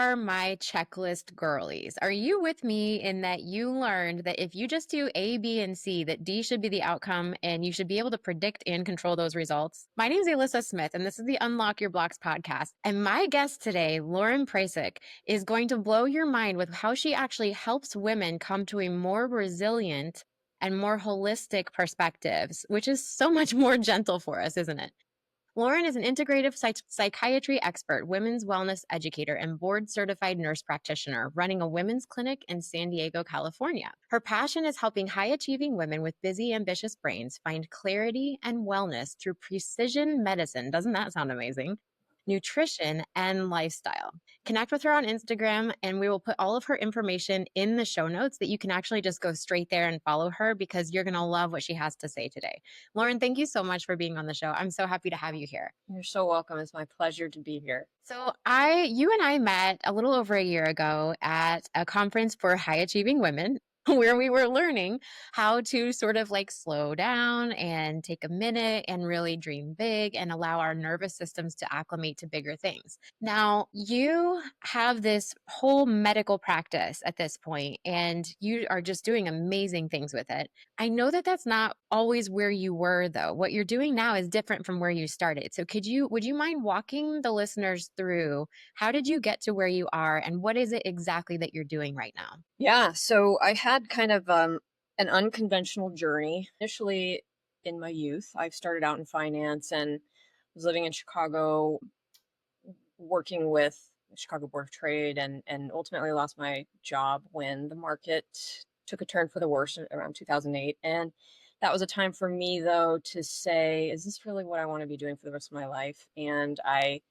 are my checklist girlies. Are you with me in that you learned that if you just do A, B, and C, that D should be the outcome and you should be able to predict and control those results? My name is Elyssa Smith, and this is the Unlock Your Blocks podcast. And my guest today, Lauren Prasek, is going to blow your mind with how she actually helps women come to a more resilient and more holistic perspectives, which is so much more gentle for us, isn't it? Lauren is an integrative psychiatry expert, women's wellness educator, and board certified nurse practitioner running a women's clinic in San Diego, California. Her passion is helping high achieving women with busy, ambitious brains find clarity and wellness through precision medicine. Doesn't that sound amazing? Nutrition and lifestyle. Connect with her on Instagram, and we will put all of her information in the show notes that you can actually just go straight there and follow her because you're going to love what she has to say today. Lauren, thank you so much for being on the show. I'm so happy to have you here. You're so welcome. It's my pleasure to be here. So you and I met a little over a year ago at a conference for high achieving women where we were learning how to sort of like slow down and take a minute and really dream big and allow our nervous systems to acclimate to bigger things. Now, you have this whole medical practice at this point, and you are just doing amazing things with it. I know that that's not always where you were, though. What you're doing now is different from where you started. So would you mind walking the listeners through how did you get to where you are and what is it exactly that you're doing right now? Yeah, so I had kind of an unconventional journey. Initially, in my youth, I started out in finance and was living in Chicago, working with the Chicago Board of Trade, and ultimately lost my job when the market took a turn for the worse around 2008. And that was a time for me, though, to say, is this really what I want to be doing for the rest of my life? And I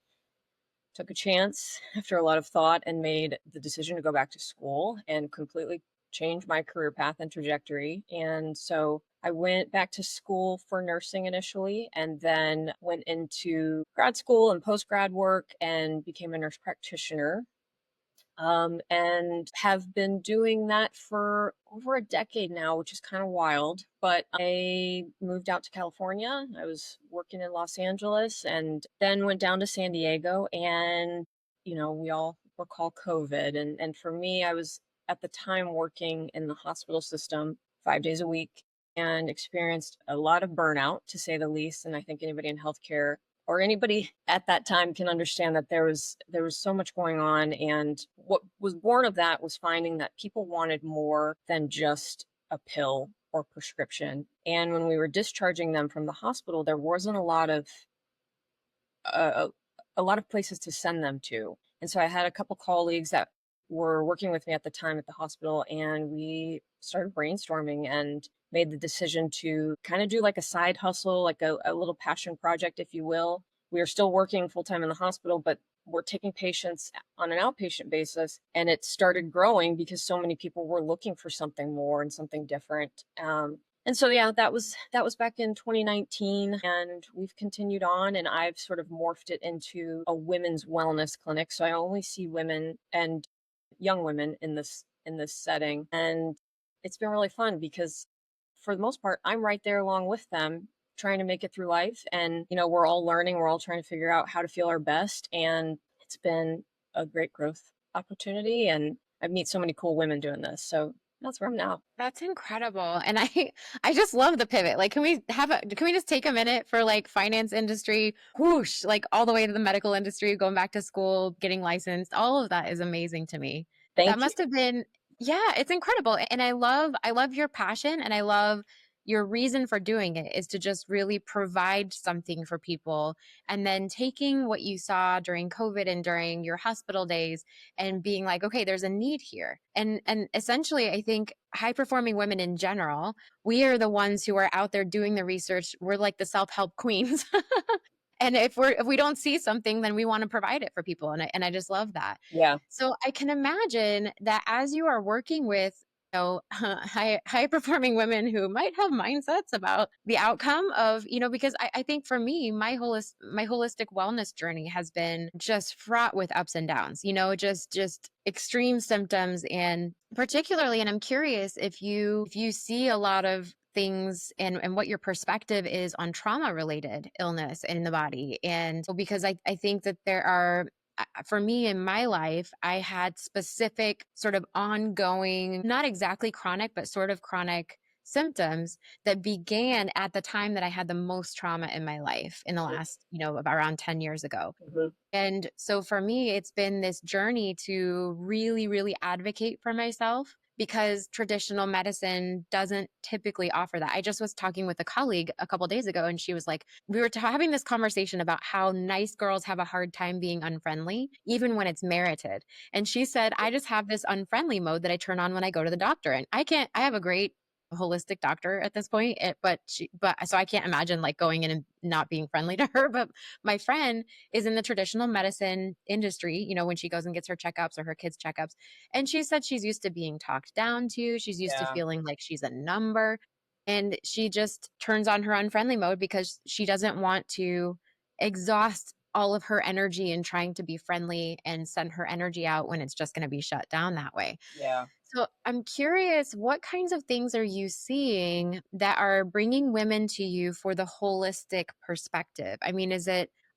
took a chance after a lot of thought and made the decision to go back to school and completely change my career path and trajectory. And so I went back to school for nursing initially, and then went into grad school and post grad work and became a nurse practitioner. And have been doing that for over a decade now, which is kind of wild. But I moved out to California. I was working in Los Angeles and then went down to San Diego. And, we all recall COVID. And for me, I was at the time working in the hospital system 5 days a week and experienced a lot of burnout, to say the least. And I think anybody in healthcare or anybody at that time can understand that there was so much going on. And what was born of that was finding that people wanted more than just a pill or prescription. And when we were discharging them from the hospital, there wasn't a lot of places to send them to. And so I had a couple colleagues that were working with me at the time at the hospital, and we started brainstorming and made the decision to kind of do like a side hustle, like a little passion project, if you will. We are still working full time in the hospital, but we're taking patients on an outpatient basis. And it started growing because so many people were looking for something more and something different. And so, yeah, that was back in 2019, and we've continued on, and I've sort of morphed it into a women's wellness clinic. So I only see women and young women in this setting. And it's been really fun because for the most part, I'm right there along with them, trying to make it through life. And, we're all learning, we're all trying to figure out how to feel our best. And it's been a great growth opportunity. And I meet so many cool women doing this. So that's where I'm now. That's incredible. And I just love the pivot. Like, can we just take a minute for like finance industry, whoosh, like all the way to the medical industry, going back to school, getting licensed. All of that is amazing to me. That Thank you. must have been, yeah, it's incredible. And I love your passion, and I love your reason for doing it is to just really provide something for people. And then taking what you saw during COVID and during your hospital days and being like, okay, there's a need here. And essentially, I think high performing women in general, we are the ones who are out there doing the research. We're like the self-help queens. And if we don't see something, then we want to provide it for people. And I just love that. Yeah. So I can imagine that as you are working with high performing women who might have mindsets about the outcome of, because I think for me, my holistic wellness journey has been just fraught with ups and downs, just extreme symptoms. And particularly, and I'm curious if you see a lot of things and what your perspective is on trauma related illness in the body. And because I think that there are for me in my life, I had specific sort of ongoing, not exactly chronic, but sort of chronic symptoms that began at the time that I had the most trauma in my life in the last, around 10 years ago. Mhm. And so for me, it's been this journey to really, really advocate for myself because traditional medicine doesn't typically offer that. I just was talking with a colleague a couple days ago, and she was like, we were having this conversation about how nice girls have a hard time being unfriendly, even when it's merited. And she said, I just have this unfriendly mode that I turn on when I go to the doctor. And I have a great holistic doctor at this point, but so I can't imagine like going in and not being friendly to her. But my friend is in the traditional medicine industry, when she goes and gets her checkups or her kids' checkups. And she said she's used to being talked down to. She's used to Yeah. feeling like she's a number. And she just turns on her unfriendly mode because she doesn't want to exhaust all of her energy in trying to be friendly and send her energy out when it's just going to be shut down that way. Yeah. So I'm curious, what kinds of things are you seeing that are bringing women to you for the holistic perspective? I mean,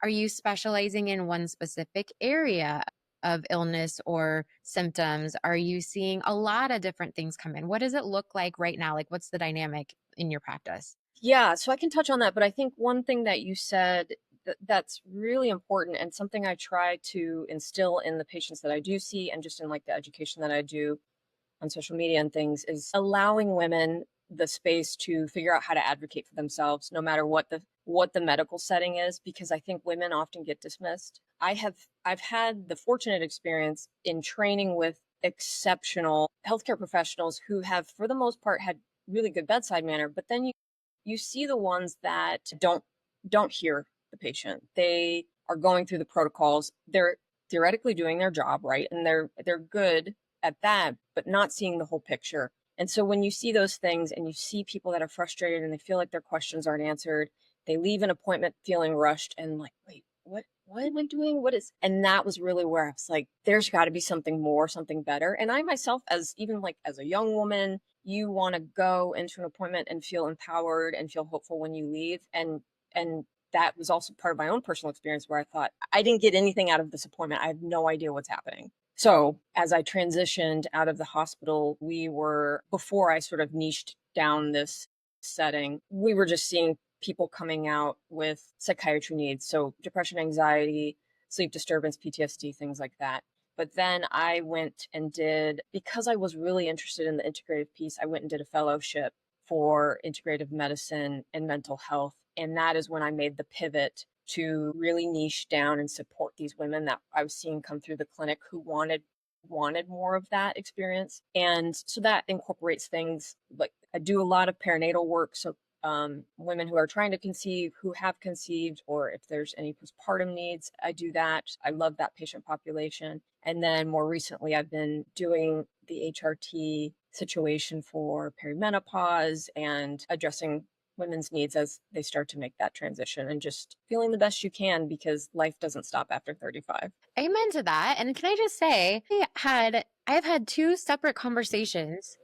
are you specializing in one specific area of illness or symptoms? Are you seeing a lot of different things come in? What does it look like right now? Like, what's the dynamic in your practice? Yeah, so I can touch on that, but I think one thing that you said that's really important and something I try to instill in the patients that I do see and just in like the education that I do on social media and things is allowing women the space to figure out how to advocate for themselves no matter what the medical setting is, because I think women often get dismissed. I've had the fortunate experience in training with exceptional healthcare professionals who have for the most part had really good bedside manner, but then you see the ones that don't hear the patient. They are going through the protocols. They're theoretically doing their job, right? And they're good at that, but not seeing the whole picture. And so when you see those things and you see people that are frustrated and they feel like their questions aren't answered, they leave an appointment feeling rushed and like, wait, what am I doing? And that was really where I was like, there's got to be something more, something better. And I myself, as even like as a young woman, you want to go into an appointment and feel empowered and feel hopeful when you leave. And that was also part of my own personal experience where I thought, I didn't get anything out of this appointment. I have no idea what's happening. So as I transitioned out of the hospital, before I sort of niched down this setting, we were just seeing people coming out with psychiatry needs. So depression, anxiety, sleep disturbance, PTSD, things like that. But then I went and because I was really interested in the integrative piece, I went and did a fellowship for integrative medicine and mental health. And that is when I made the pivot to really niche down and support these women that I was seeing come through the clinic who wanted more of that experience. And so that incorporates things like I do a lot of perinatal work. So women who are trying to conceive, who have conceived, or if there's any postpartum needs, I do that. I love that patient population. And then more recently, I've been doing the HRT situation for perimenopause and addressing women's needs as they start to make that transition and just feeling the best you can because life doesn't stop after 35. Amen to that. And can I just say, I've had two separate conversations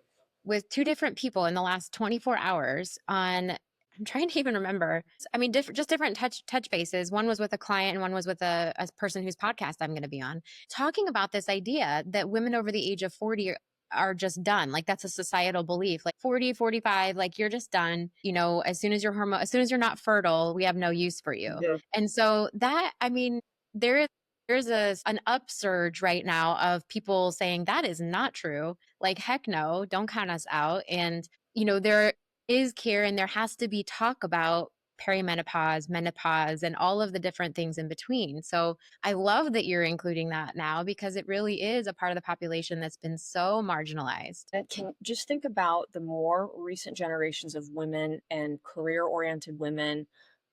with two different people in the last 24 hours on, I'm trying to even remember. I mean, just different touch bases. One was with a client and one was with a person whose podcast I'm going to be on, talking about this idea that women over the age of 40 are just done. Like that's a societal belief. Like 40, 45, like you're just done. As soon as you're not fertile, we have no use for you. Mhm. And so that, I mean, there's an upsurge right now of people saying that is not true. Like, heck no, don't count us out. And, there is care and there has to be talk about perimenopause, menopause, and all of the different things in between. So I love that you're including that now because it really is a part of the population that's been so marginalized. And can just think about the more recent generations of women and career oriented women,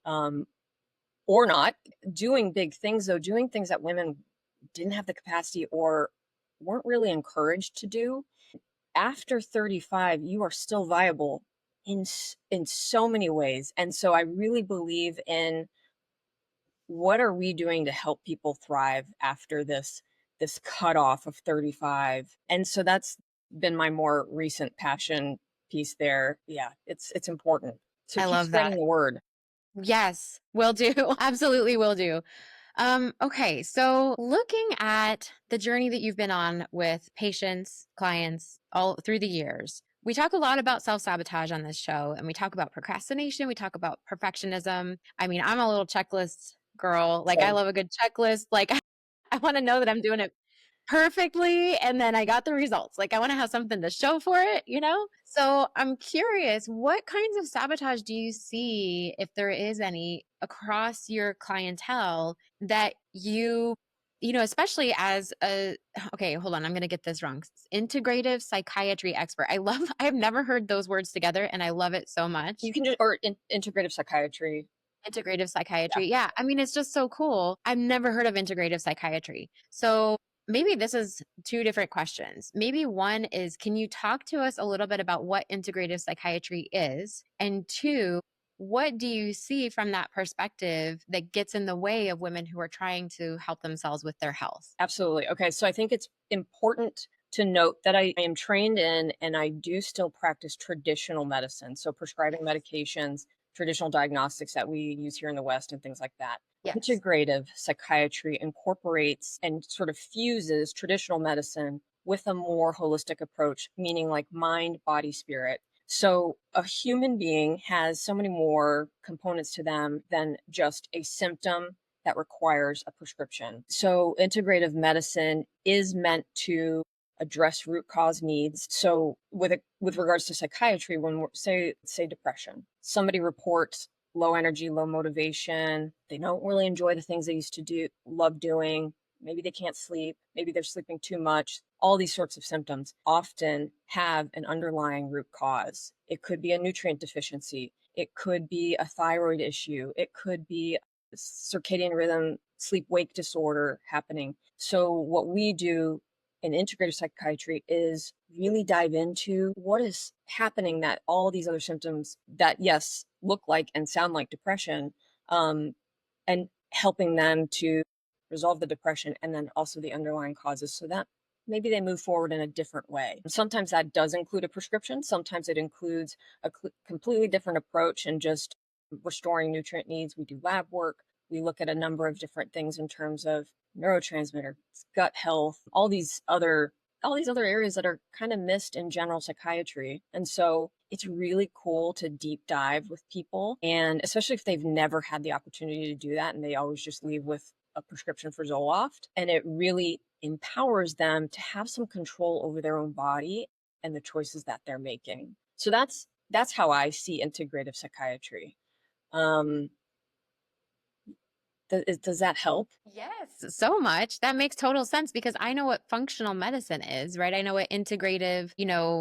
um, or not, doing big things, though, doing things that women didn't have the capacity or weren't really encouraged to do. After 35, you are still viable in so many ways. And so I really believe in what are we doing to help people thrive after this cutoff of 35. And so that's been my more recent passion piece there. Yeah, it's important. So I keep love spreading that. the word. Yes, will do. Absolutely will do. Okay, so looking at the journey that you've been on with patients, clients, all through the years, we talk a lot about self sabotage on this show, and we talk about procrastination. We talk about perfectionism. I mean, I'm a little checklist girl. Like, I Same. love a good checklist. Like, I want to know that I'm doing it perfectly and then I got the results. Like I want to have something to show for it, you know? So I'm curious, what kinds of sabotage do you see, if there is any, across your clientele that especially as a, okay, hold on, I'm going to get this wrong. Integrative psychiatry expert. I have never heard those words together and I love it so much. You can just, or integrative psychiatry. Integrative Yeah, psychiatry. Yeah. I mean, it's just so cool. I've never heard of integrative psychiatry. So maybe this is two different questions. Maybe one is, can you talk to us a little bit about what integrative psychiatry is? And two, what do you see from that perspective that gets in the way of women who are trying to help themselves with their health? absolutely. Okay. So I think it's important to note that I am trained in and I do still practice traditional medicine. So prescribing Yes. medications, traditional diagnostics that we use here in the West, and things like that. Yes. Integrative psychiatry incorporates and sort of fuses traditional medicine with a more holistic approach, meaning like mind, body, spirit. So a human being has so many more components to them than just a symptom that requires a prescription. So integrative medicine is meant to address root cause needs. So with regards to psychiatry, when we're say depression, somebody reports low energy, low motivation, they don't really enjoy the things they used to do, love doing, maybe they can't sleep, maybe they're sleeping too much. All these sorts of symptoms often have an underlying root cause. It could be a nutrient deficiency, it could be a thyroid issue, it could be circadian rhythm, sleep wake disorder happening. So, what we do in integrative psychiatry is really dive into what is happening, that all these other symptoms that, yes, look like and sound like depression, um, and helping them to resolve the depression and then also the underlying causes so that maybe they move forward in a different way. Sometimes that does include a prescription, sometimes it includes a completely different approach and just restoring nutrient needs. We do lab work. We look at a number of different things in terms of neurotransmitter, gut health, all these other areas that are kind of missed in general psychiatry. And so it's really cool to deep dive with people. And especially if they've never had the opportunity to do that and they always just leave with a prescription for Zoloft. And it really empowers them to have some control over their own body and the choices that they're making. So that's how I see integrative psychiatry. Um, does that help? Yes, so much. That makes total sense because I know what functional medicine is, right? I know what integrative,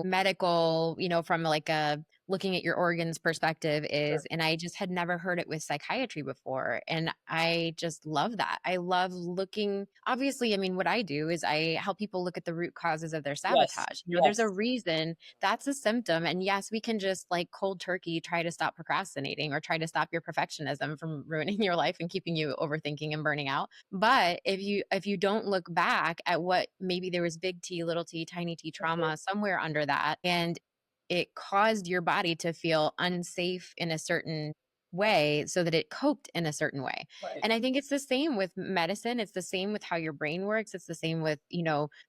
medical, from like a looking at your organs perspective Sure. is. And I just had never heard it with psychiatry before. And I just love that. I love looking, obviously, I mean, what I do is I help people look at the root causes of their Yes. sabotage. There's a Yes. reason that's a symptom. And yes, we can just like cold turkey try to stop procrastinating or try to stop your perfectionism from ruining your life and keeping you overthinking and burning out. But if you don't look back at what maybe there was big T, little t, tiny t Mhm. trauma somewhere under that, and it caused your body to feel unsafe in a certain way so that it coped in a certain way. Right. And I think it's the same with medicine. It's the same with how your brain works. It's the same with,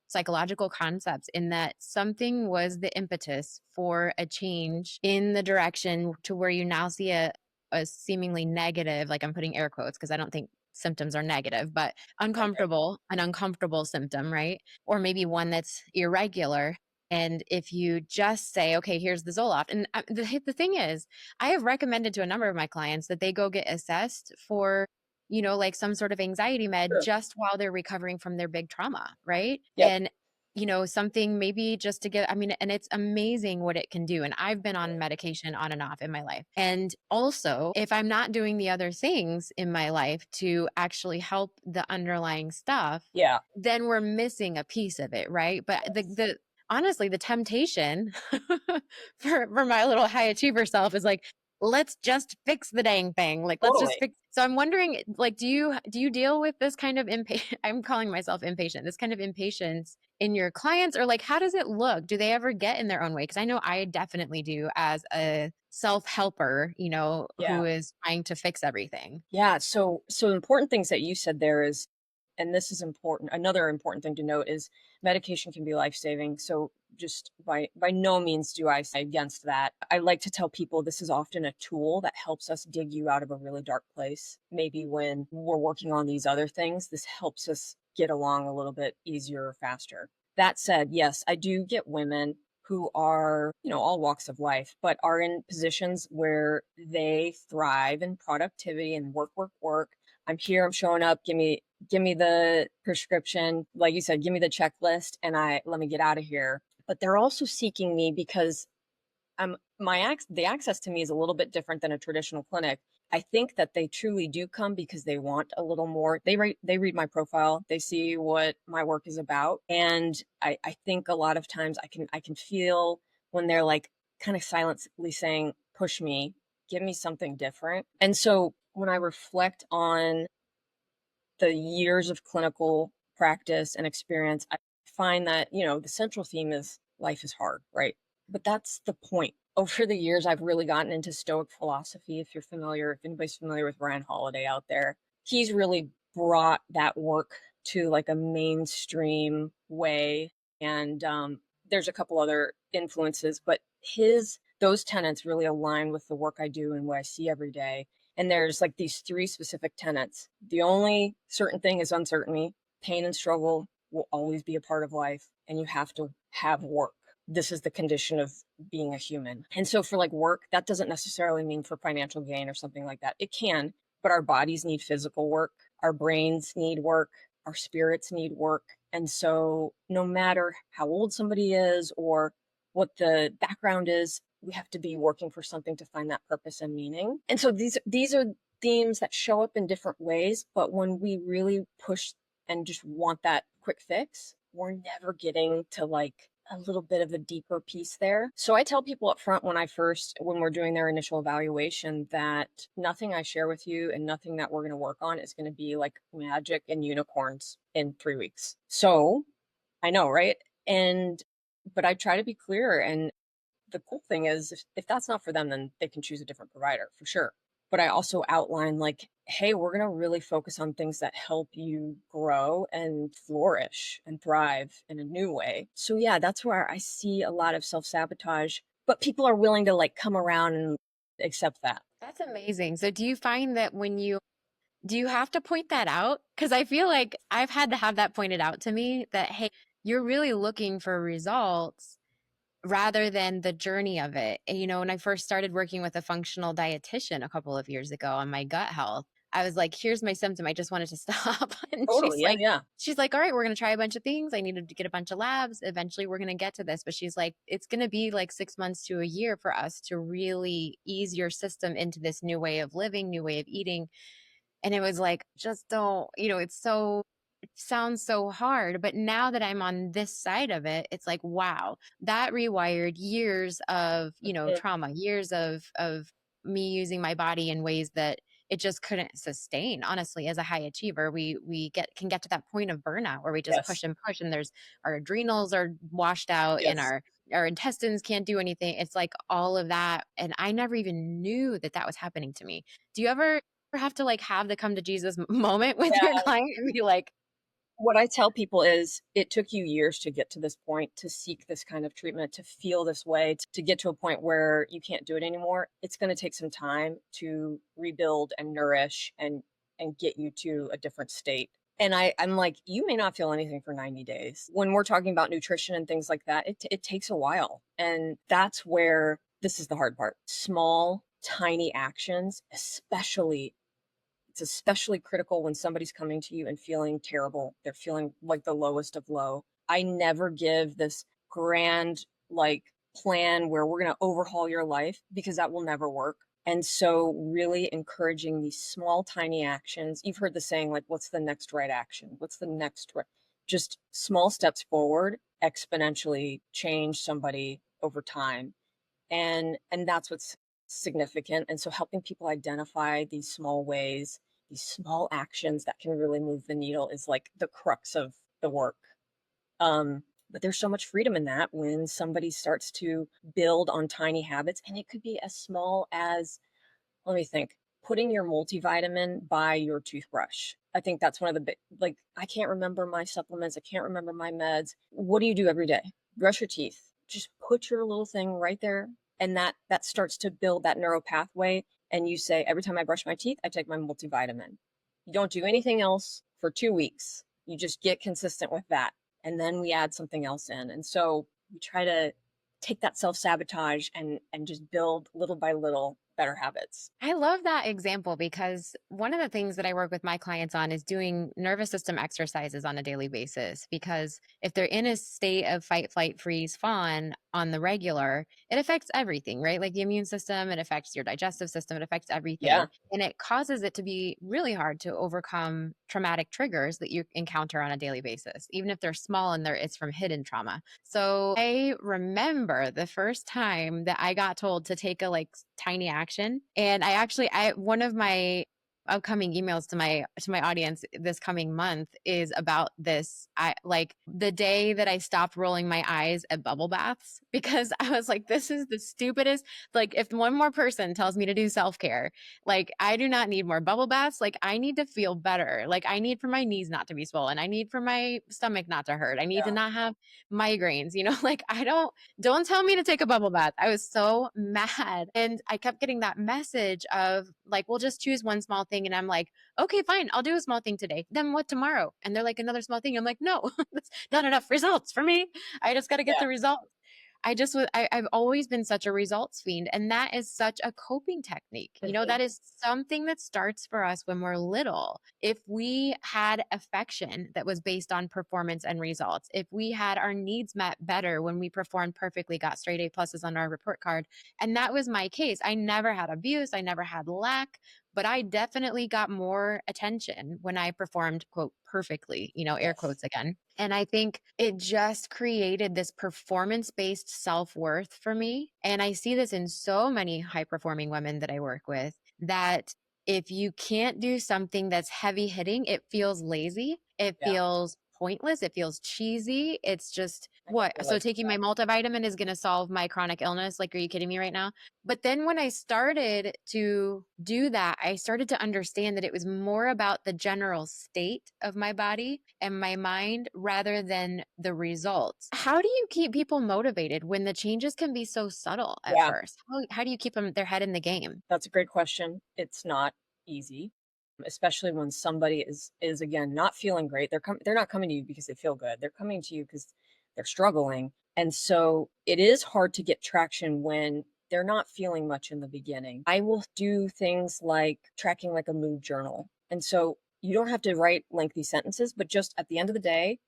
psychological concepts in that something was the impetus for a change in the direction to where you now see a seemingly negative, like I'm putting air quotes because I don't think symptoms are negative, but Okay. an uncomfortable symptom, right? Or maybe one that's irregular. And if you just say, okay, here's the Zoloft. And the thing is, I have recommended to a number of my clients that they go get assessed for, like some sort of anxiety med Sure. just while they're recovering from their big trauma. Right. Yep. And something maybe just to get, I mean, and it's amazing what it can do. And I've been on medication on and off in my life. And also, if I'm not doing the other things in my life to actually help the underlying stuff, Yeah. then we're missing a piece of it, right? But Yes. the honestly, the temptation for my little high achiever self is like, let's just fix the dang thing. Like, let's just Totally. fix. So I'm wondering, like, do you deal with this kind of impatient? I'm calling myself impatient. This kind of impatience in your clients, or like how does it look? Do they ever get in their own way? Because I know I definitely do as a self-helper, Yeah. who is trying to fix everything. Yeah. So important things that you said there is, and this is important. Another important thing to note is medication can be life-saving. So just by no means do I say against that. I like to tell people this is often a tool that helps us dig you out of a really dark place. Maybe when we're working on these other things, this helps us get along a little bit easier or faster. That said, yes, I do get women who are, all walks of life, but are in positions where they thrive in productivity and work, work, work. I'm here, I'm showing up, give me the prescription. Like you said, give me the checklist and let me get out of here. But they're also seeking me because the access to me is a little bit different than a traditional clinic. I think that they truly do come because they want a little more. They read my profile, they see what my work is about. And I think a lot of times I can feel when they're like kind of silently saying, push me, give me something different. And so when I reflect on the years of clinical practice and experience, I find that, the central theme is life is hard, right? But that's the point. Over the years, I've really gotten into Stoic philosophy. If anybody's familiar with Ryan Holiday out there, he's really brought that work to like a mainstream way. And there's a couple other influences, but those tenets really align with the work I do and what I see every day. And there's like these three specific tenets. The only certain thing is uncertainty. Pain and struggle will always be a part of life, and you have to have work. This is the condition of being a human. And so for like work, that doesn't necessarily mean for financial gain or something like that. It can, but our bodies need physical work, our brains need work, our spirits need work. And so no matter how old somebody is or what the background is, we have to be working for something to find that purpose and meaning. And so these are themes that show up in different ways, but when we really push and just want that quick fix, we're never getting to like a little bit of a deeper piece there. So I tell people up front when we're doing their initial evaluation, that nothing I share with you and nothing that we're going to work on is going to be like magic and unicorns in 3 weeks. So I know, right? But I try to be clear. And the cool thing is, if that's not for them, then they can choose a different provider for sure. But I also outline like, hey, we're going to really focus on things that help you grow and flourish and thrive in a new way. So yeah, that's where I see a lot of self-sabotage, but people are willing to like come around and accept that. That's amazing. So do you find that do you have to point that out? Because I feel like I've had to have that pointed out to me that, hey, you're really looking for results rather than the journey of it. And, when I first started working with a functional dietitian a couple of years ago on my gut health, I was like, here's my symptom. I just wanted to stop. And Totally. Yeah. Yeah. she's like, all right, we're going to try a bunch of things. I needed to get a bunch of labs. Eventually we're going to get to this. But she's like, it's going to be like 6 months to a year for us to really ease your system into this new way of living, new way of eating. And it was like, just don't, it sounds so hard. But now that I'm on this side of it, it's like, wow, that rewired years of, Mhm. trauma, years of me using my body in ways that it just couldn't sustain. Honestly, as a high achiever, can get to that point of burnout where we just Yes. push and there's our adrenals are washed out and Yes. our intestines can't do anything. It's like all of that. And I never even knew that that was happening to me. Do you ever have to like have the come to Jesus moment with your Yeah. client and be like, What I tell people is it took you years to get to this point, to seek this kind of treatment, to feel this way, to get to a point where you can't do it anymore. It's going to take some time to rebuild and nourish and get you to a different state. And I'm like, you may not feel anything for 90 days. When we're talking about nutrition and things like that, it takes a while. And that's where this is the hard part. Small, tiny actions, it's especially critical when somebody's coming to you and feeling terrible. They're feeling like the lowest of low. I never give this grand, like, plan where we're going to overhaul your life, because that will never work. And so, really encouraging these small, tiny actions. You've heard the saying, like, what's the next right action? What's the next right? Just small steps forward exponentially change somebody over time. And that's what's significant. And so helping people identify these small ways, these small actions that can really move the needle is like the crux of the work. But there's so much freedom in that when somebody starts to build on tiny habits. And it could be as small as, let me think, putting your multivitamin by your toothbrush. I think that's one of the big, like, I can't remember my supplements. I can't remember my meds. What do you do every day? Brush your teeth. Just put your little thing right there. And that starts to build that neural pathway. And you say, every time I brush my teeth, I take my multivitamin. You don't do anything else for 2 weeks. You just get consistent with that. And then we add something else in. And so we try to take that self-sabotage and just build little by little better habits. I love that example because one of the things that I work with my clients on is doing nervous system exercises on a daily basis. Because if they're in a state of fight, flight, freeze, fawn on the regular, it affects everything, right? Like the immune system, it affects your digestive system, it affects Yeah. everything. And it causes it to be really hard to overcome traumatic triggers that you encounter on a daily basis, even if they're small and it's from hidden trauma. So I remember the first time that I got told to take a tiny action. And I one of my upcoming emails to my audience this coming month is about this. I like the day that I stopped rolling my eyes at bubble baths because I was like, this is the stupidest. Like, if one more person tells me to do self-care, like I do not need more bubble baths. Like I need to feel better. Like I need for my knees not to be swollen. I need for my stomach not to hurt. I need to Yeah. not have migraines, like don't tell me to take a bubble bath. I was so mad. And I kept getting that message of like, we'll just choose one small thing. And I'm like, okay, fine, I'll do a small thing today. Then what tomorrow? And they're like, another small thing. I'm like, no, that's not enough results for me. I just got to get Yeah. the results. I've always been such a results fiend. And that is such a coping technique. Mhm. That is something that starts for us when we're little. If we had affection that was based on performance and results, if we had our needs met better when we performed perfectly, got straight A pluses on our report card. And that was my case. I never had abuse. I never had lack, but I definitely got more attention when I performed, quote, perfectly, air Yes. quotes again. And I think it just created this performance based self worth for me. And I see this in so many high performing women that I work with that if you can't do something that's heavy hitting, it feels lazy. It Yeah. feels pointless. It feels cheesy. It's just I can what? So relate to taking my multivitamin is going to solve my chronic illness? Like, are you kidding me right now? But then when I started to do that, I started to understand that it was more about the general state of my body and my mind rather than the results. How do you keep people motivated when the changes can be so subtle at Yeah. first? How do you keep them their head in the game? That's a great question. It's not easy, especially when somebody is again not feeling great. They're not coming to you because they feel good. They're coming to you because they're struggling. And so it is hard to get traction when they're not feeling much in the beginning. I will do things like tracking like a mood journal. And so you don't have to write lengthy sentences, but just at the end of the day,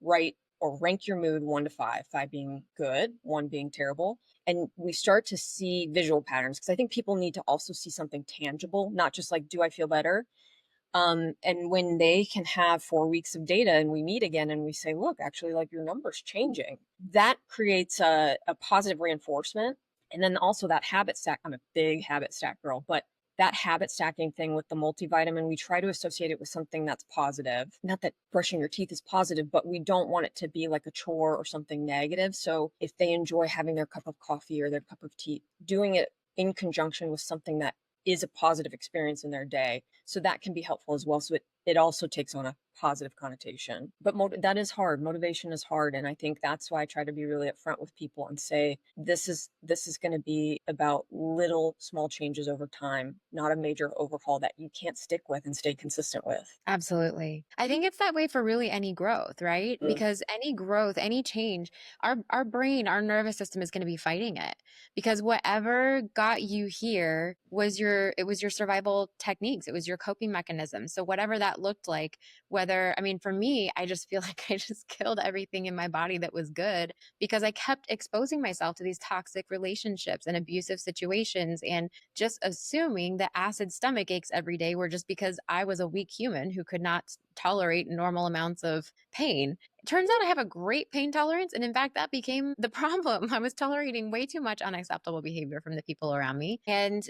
write or rank your mood 1 to 5, 5 being good, 1 being terrible. And we start to see visual patterns because I think people need to also see something tangible, not just like, do I feel better? And when they can have 4 weeks of data and we meet again and we say, look, actually, like your numbers changing, that creates a positive reinforcement. And then also that habit stack. I'm a big habit stack girl, but that habit stacking thing with the multivitamin, we try to associate it with something that's positive. Not that brushing your teeth is positive, but we don't want it to be like a chore or something negative. So if they enjoy having their cup of coffee or their cup of tea, doing it in conjunction with something that is a positive experience in their day. So that can be helpful as well. So it also takes on a positive connotation. But that is hard. Motivation is hard. And I think that's why I try to be really upfront with people and say, this is going to be about little small changes over time, not a major overhaul that you can't stick with and stay consistent with. Absolutely. I think it's that way for really any growth, right? Mm. Because any growth, any change, our brain, our nervous system is going to be fighting it. Because whatever got you here was your survival techniques. It was your coping mechanism. So whatever that looked like, I mean, for me, I just feel like I just killed everything in my body that was good because I kept exposing myself to these toxic relationships and abusive situations and just assuming that acid stomach aches every day were just because I was a weak human who could not tolerate normal amounts of pain. It turns out I have a great pain tolerance. And in fact, that became the problem. I was tolerating way too much unacceptable behavior from the people around me. And,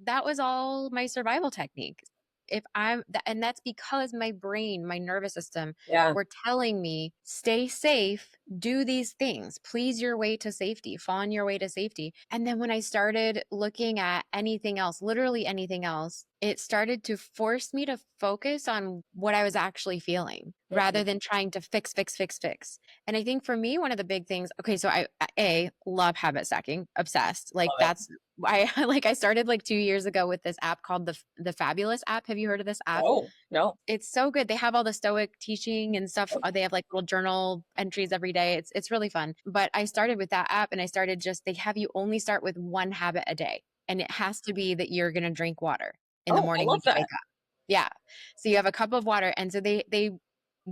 that was all my survival technique. if and that's because my brain, my nervous system Yeah. were telling me, stay safe, do these things, please your way to safety, fall on your way to safety. And then when I started looking at anything else, literally anything else, it started to force me to focus on what I was actually feeling rather Mhm. than trying to fix, fix, fix, fix. And I think for me, one of the big things, okay, so I love habit stacking, obsessed. Like Love it. that's I like I started like 2 years ago with this app called the Fabulous app. Have you heard of this app? Oh, no. It's so good. They have all the Stoic teaching and stuff. Okay. They have like little journal entries every day. It's really fun. But I started with that app and I started just they have you only start with one habit a day. And it has to be that you're going to drink water in the Oh, I morning when love you wake that. up. Yeah. So you have a cup of water and so they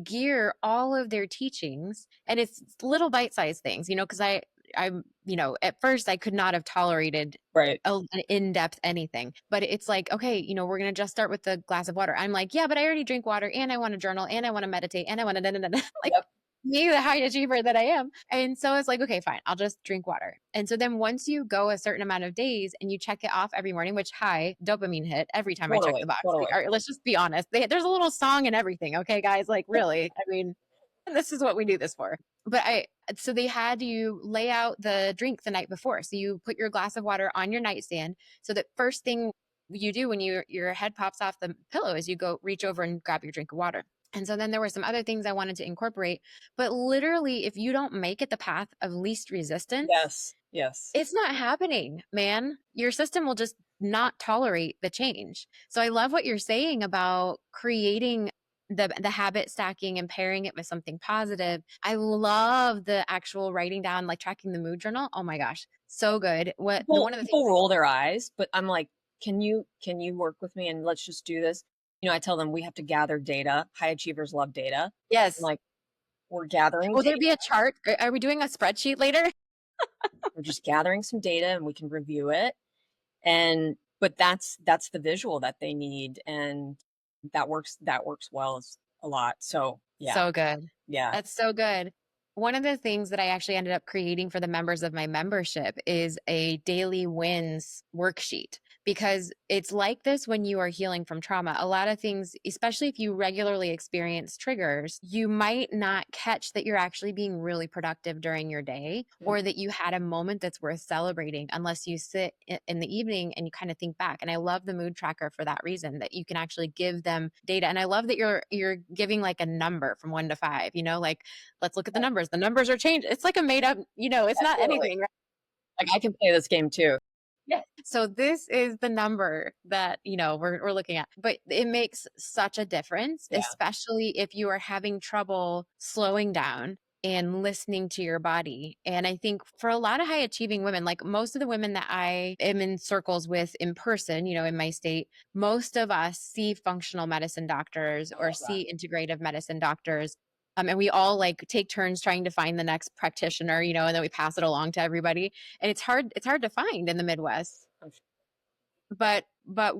gear all of their teachings and it's little bite-sized things, because I'm, at first I could not have tolerated Right. an in-depth anything, but it's like, okay, we're going to just start with the glass of water. I'm like, yeah, but I already drink water and I want to journal and I want to meditate and I want to like Yep. me, the high achiever that I am. And so it's like, okay, fine, I'll just drink water. And so then once you go a certain amount of days and you check it off every morning, which high dopamine hit every time I check the Totally. box. Like, Totally. all right, let's just be honest. There's a little song and everything. Okay, guys, like really, I mean, this is what we do this for. But so they had you lay out the drink the night before. So you put your glass of water on your nightstand. So the first thing you do when your head pops off the pillow is you go reach over and grab your drink of water. And so then there were some other things I wanted to incorporate. But literally, if you don't make it the path of least resistance, Yes. Yes. it's not happening, man. Your system will just not tolerate the change. So I love what you're saying about creating the habit stacking and pairing it with something positive. I love the actual writing down, like tracking the mood journal. Oh my gosh, so good. What the People one of the things people roll their eyes, but I'm like, can you work with me and let's just do this? I tell them we have to gather data. High achievers love data. I'm yes. like, we're gathering Will there data. be a chart? Are we doing a spreadsheet later? We're just gathering some data and we can review it. And but that's the visual that they need, and that works well as a lot. So yeah, So good. yeah, That's so good. One of the things that I actually ended up creating for the members of my membership is a daily wins worksheet because it's like this when you are healing from trauma. A lot of things, especially if you regularly experience triggers, you might not catch that you're actually being really productive during your day mm, or that you had a moment that's worth celebrating unless you sit in the evening and you kind of think back. And I love the mood tracker for that reason that you can actually give them data. And I love that you're giving like a number from 1 to 5, like let's look at the yeah, numbers. The numbers are changed. It's like a made up, it's yeah, not totally. anything, right? Like I can play this game too. Yeah. So this is the number that, we're looking at. But it makes such a difference, Yeah, especially if you are having trouble slowing down and listening to your body. And I think for a lot of high achieving women, like most of the women that I am in circles with in person, in my state, most of us see functional medicine doctors I or love that. see integrative medicine doctors. And we all like take turns trying to find the next practitioner, and then we pass it along to everybody. And it's hard to find in the Midwest. I'm s- But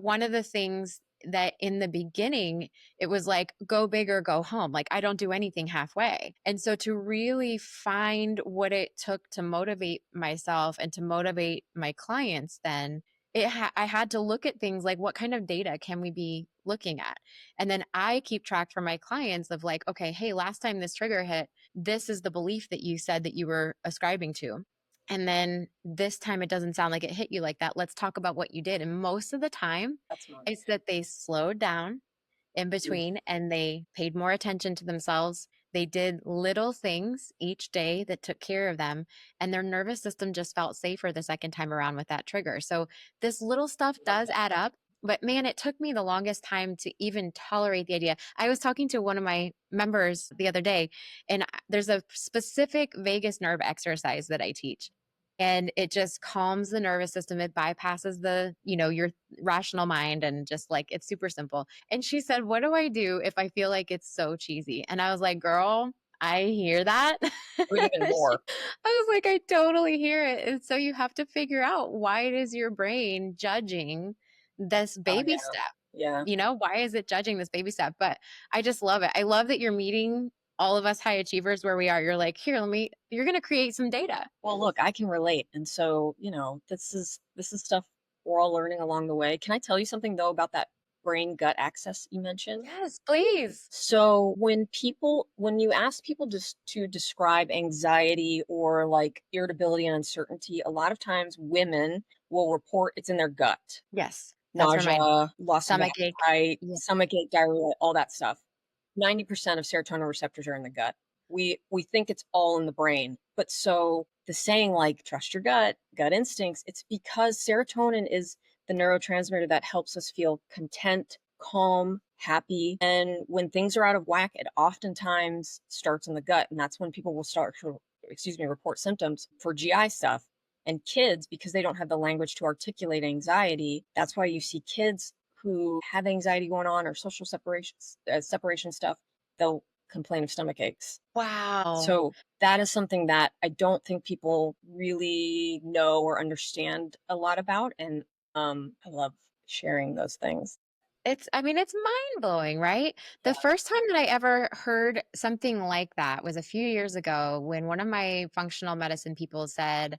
one of the things that in the beginning it was like go big or go home, like I don't do anything halfway. And so to really find what it took to motivate myself and to motivate my clients, then I had to look at things like what kind of data can we be looking at, and then I keep track for my clients of like, okay, hey, last time this trigger hit, this is the belief that you said that you were ascribing to, and then this time it doesn't sound like it hit you like that. Let's talk about what you did. And most of the time, that's nice. it's that they slowed down in Mm, between and they paid more attention to themselves. They did little things each day that took care of them, and their nervous system just felt safer the second time around with that trigger. So, this little stuff love does that. add up. But man, it took me the longest time to even tolerate the idea. I was talking to one of my members the other day, and there's a specific vagus nerve exercise that I teach. And it just calms the nervous system. It bypasses your rational mind, and just like it's super simple. And she said, what do I do if I feel like it's so cheesy? And I was like, girl, I hear that. Do it even more. I was like, I totally hear it. And so you have to figure out, why is your brain judging this Oh baby yeah, step? yeah. Why is it judging this baby step? But I just love it. I love that you're meeting all of us high achievers where we are. You're like, here, you're going to create some data. Well, look, I can relate, and so this is stuff we're all learning along the way. Can I tell you something though about that brain gut axis you mentioned. Yes, please. So when you ask people just to describe anxiety or like irritability and uncertainty, a lot of times women will report it's in their gut. Yes, that's where my Nausea, loss of stomach ache. appetite, Yeah. stomach ache, diarrhea, all that stuff. 90% of serotonin receptors are in the gut. We think it's all in the brain. But so the saying like trust your gut, gut instincts, it's because serotonin is the neurotransmitter that helps us feel content, calm, happy. And when things are out of whack, it oftentimes starts in the gut. And that's when people will start to, report symptoms for GI stuff. And kids, because they don't have the language to articulate anxiety, that's why you see kids who have anxiety going on or social separation stuff, they'll complain of stomach aches. Wow. So that is something that I don't think people really know or understand a lot about. And I love sharing those things. I mean, it's mind blowing, right? The first time that I ever heard something like that was a few years ago when one of my functional medicine people said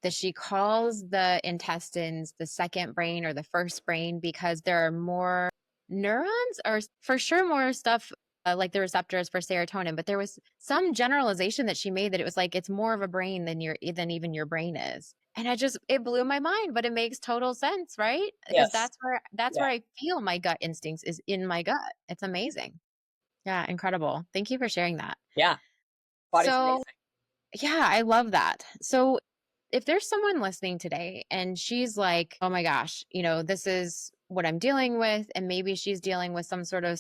that she calls the intestines the second brain or the first brain because there are more neurons or for sure more stuff like the receptors for serotonin, but there was some generalization that she made that it was like it's more of a brain than even your brain is. And it blew my mind, but it makes total sense, right? Because Yes. that's Yeah. where I feel my gut instincts is in my gut. It's amazing. Yeah, incredible. Thank you for sharing that. Yeah. Body's So, amazing. yeah, I love that. So, if there's someone listening today and she's like, oh my gosh, this is what I'm dealing with, and maybe she's dealing with some sort of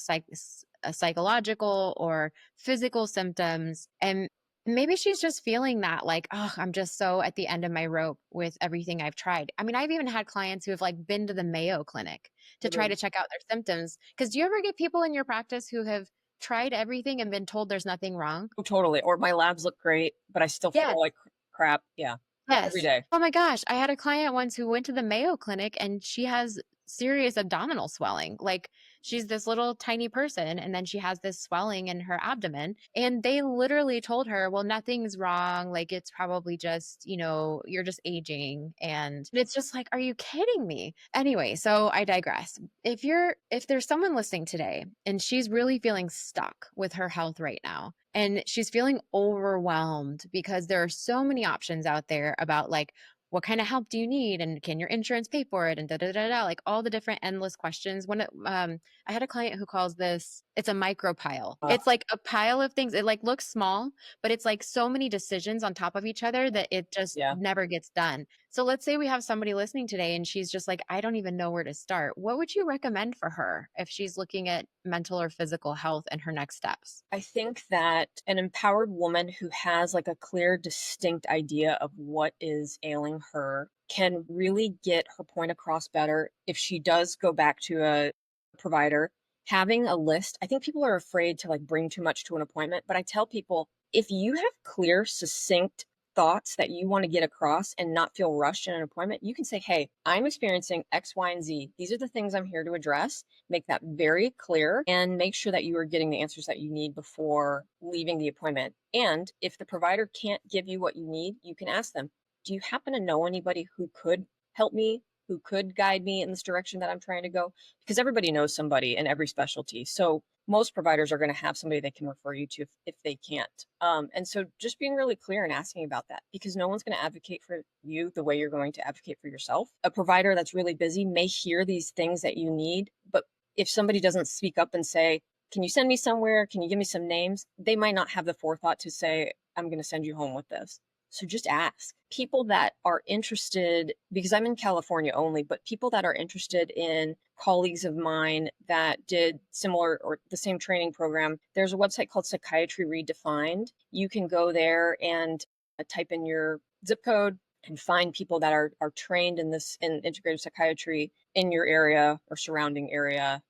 psychological or physical symptoms, and maybe she's just feeling that like, oh, I'm just so at the end of my rope with everything I've tried. I mean, I've even had clients who have like been to the Mayo Clinic to try Mhm. to check out their symptoms. Because do you ever get people in your practice who have tried everything and been told there's nothing wrong? Oh, totally. Or my labs look great, but I still Yes. feel like crap. Yeah. Every Yes. day. Oh my gosh. I had a client once who went to the Mayo Clinic and she has serious abdominal swelling. Like she's this little tiny person and then she has this swelling in her abdomen. And they literally told her, well, nothing's wrong. Like it's probably just, you're just aging. And it's just like, are you kidding me? Anyway, so I digress. If there's someone listening today and she's really feeling stuck with her health right now, and she's feeling overwhelmed because there are so many options out there about like, what kind of help do you need? And can your insurance pay for it? And da da da da, like all the different endless questions. I had a client who calls this, it's a micro pile. Uh, It's like a pile of things. It like looks small, but it's like so many decisions on top of each other that it just yeah. never gets done. So let's say we have somebody listening today and she's just like, I don't even know where to start. What would you recommend for her if she's looking at mental or physical health and her next steps? I think that an empowered woman who has like a clear, distinct idea of what is ailing her can really get her point across better if she does go back to a provider. Having a list, I think people are afraid to like bring too much to an appointment, but I tell people if you have clear, succinct thoughts that you want to get across and not feel rushed in an appointment, you can say, hey, I'm experiencing X, Y, and Z. These are the things I'm here to address. Make that very clear and make sure that you are getting the answers that you need before leaving the appointment. And if the provider can't give you what you need, you can ask them, do you happen to know anybody who could help me, who could guide me in this direction that I'm trying to go? Because everybody knows somebody in every specialty. So most providers are going to have somebody they can refer you to if they can't. And so just being really clear and asking about that because no one's going to advocate for you the way you're going to advocate for yourself. A provider that's really busy may hear these things that you need, but if somebody doesn't speak up and say, can you send me somewhere? Can you give me some names? They might not have the forethought to say, I'm going to send you home with this. So just ask people that are interested, because I'm in California only, but people that are interested in colleagues of mine that did similar or the same training program. There's a website called Psychiatry Redefined. You can go there and type in your zip code and find people that are trained in integrative psychiatry in your area or surrounding area.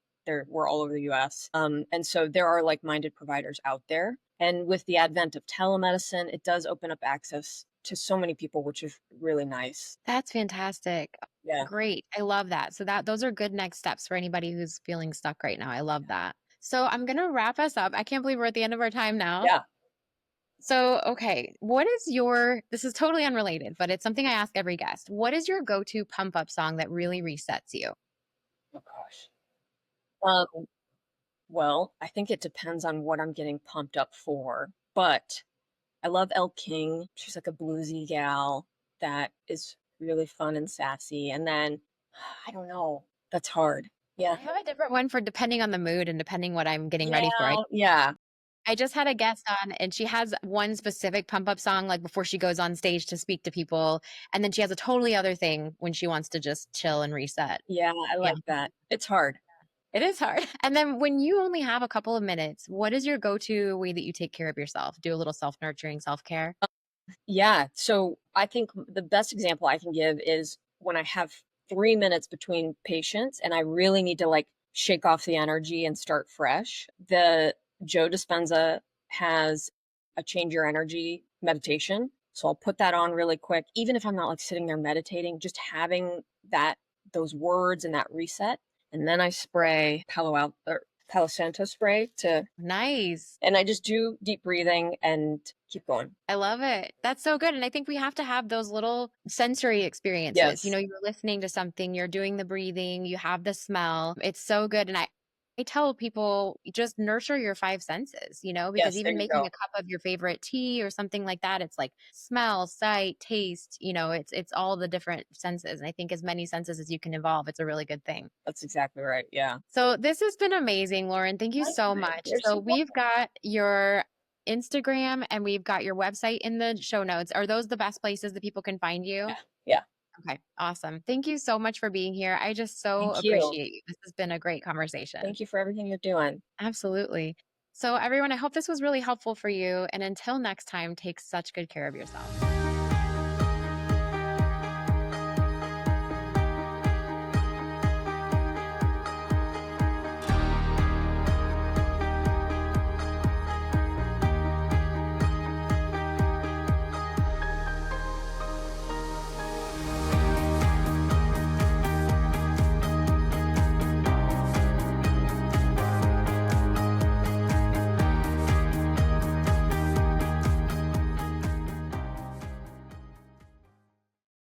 We're all over the US. And so there are like-minded providers out there. And with the advent of telemedicine, it does open up access to so many people, which is really nice. That's fantastic. Yeah. Great. I love that. So those are good next steps for anybody who's feeling stuck right now. I love that. So I'm going to wrap us up. I can't believe we're at the end of our time now. Yeah. So, okay, this is totally unrelated, but it's something I ask every guest. What is your go-to pump up song that really resets you? Oh gosh. Um, well, I think it depends on what I'm getting pumped up for, but I love Elle King. She's like a bluesy gal that is really fun and sassy. And then I don't know. That's hard. Yeah. I have a different one for depending on the mood and depending what I'm getting ready for. Yeah. Yeah. I just had a guest on and she has one specific pump up song like before she goes on stage to speak to people. And then she has a totally other thing when she wants to just chill and reset. Yeah. I Yeah, like that. It's hard. it is hard. And then when you only have a couple of minutes, what is your go to way that you take care of yourself? Do a little self nurturing, self care? Yeah. So I think the best example I can give is when I have 3 minutes between patients and I really need to like shake off the energy and start fresh. The Joe Dispenza has a change your energy meditation. So I'll put that on really quick, even if I'm not like sitting there meditating, just having that, those words and that reset. And then I spray Palo Santo spray to, Nice. and I just do deep breathing and keep going. I love it. That's so good. And I think we have to have those little sensory experiences. You know, Yes. you're listening to something, you're doing the breathing, you have the smell. It's so good. And I tell people just nurture your five senses, you know, because Yes. There even you making go. a cup of your favorite tea or something like that, it's like smell, sight, taste, you know, it's all the different senses. And I think as many senses as you can evolve, it's a really good thing. That's exactly right. Yeah. So this has been amazing, Lauren. Thank you All so right. much. You're So so we've welcome. got your Instagram and we've got your website in the show notes. Are those the best places that people can find Yeah. you? Yeah. Okay, awesome. Thank you so much for being here. I just so Thank you. appreciate you. This has been a great conversation. Thank you for everything you're doing. Absolutely. So, everyone, I hope this was really helpful for you. And until next time, take such good care of yourself.